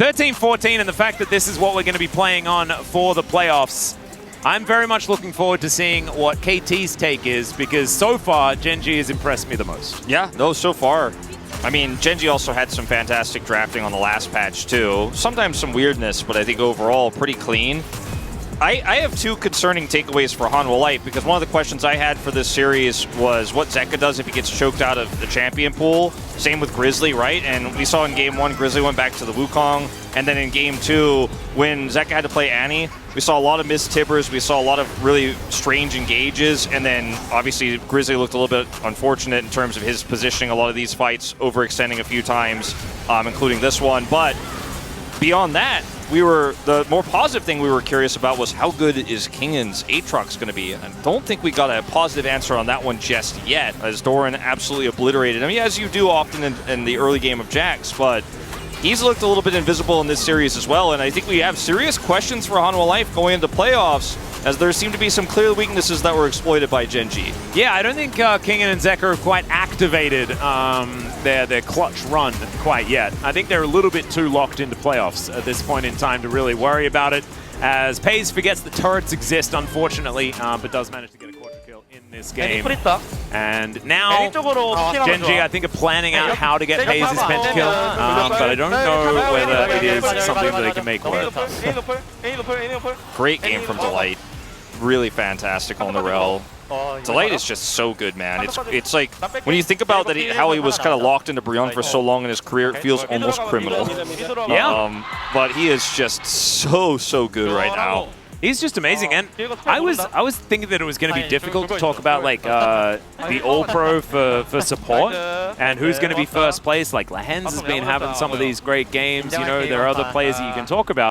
13-14, and the fact that this is what we're going to be playing on for the playoffs, I'm very much looking forward to seeing what KT's take is, because so far, Gen.G has impressed me the most. Yeah, no, so far. I mean, Gen.G also had some fantastic drafting on the last patch, too. Sometimes some weirdness, but I think overall pretty clean. I have two concerning takeaways for Hanwha Light, because one of the questions I had for this series was what Zeka does if he gets choked out of the champion pool. Same with Grizzly, right? And we saw in Game 1, Grizzly went back to the Wukong. And then in Game 2, when Zeka had to play Annie, we saw a lot of missed tibbers. We saw a lot of really strange engages. And then, obviously, Grizzly looked a little bit unfortunate in terms of his positioning a lot of these fights, overextending a few times, including this one. But beyond that, the more positive thing we were curious about was how good is Kingan's Aatrox going to be? And I don't think we got a positive answer on that one just yet, as Doran absolutely obliterated. I mean, as you do often in the early game of Jax, but he's looked a little bit invisible in this series as well, and I think we have serious questions for Hanwha Life going into playoffs, as there seem to be some clear weaknesses that were exploited by Gen.G. Yeah, I don't think Kingan and Zeka have quite activated their clutch run quite yet. I think they're a little bit too locked into playoffs at this point in time to really worry about it, as Peyz forgets the turrets exist, unfortunately, but does manage to get a quarter kill in this game. And now, Gen.G, I think, are planning out how to get Peyz's pentakill, but I don't know whether it is something that they can make work. Great game from Delight. Really fantastic on the rel. Delight is just so good, man. It's like, when you think about that how he was kind of locked into Brion for so long in his career, it feels almost criminal. Yeah. But he is just so good right now. He's just amazing, and I was thinking that it was going to be difficult to talk about like the All-Pro for support and who's going to be first place. Like Lahens has been having some of these great games, you know, there are other players that you can talk about.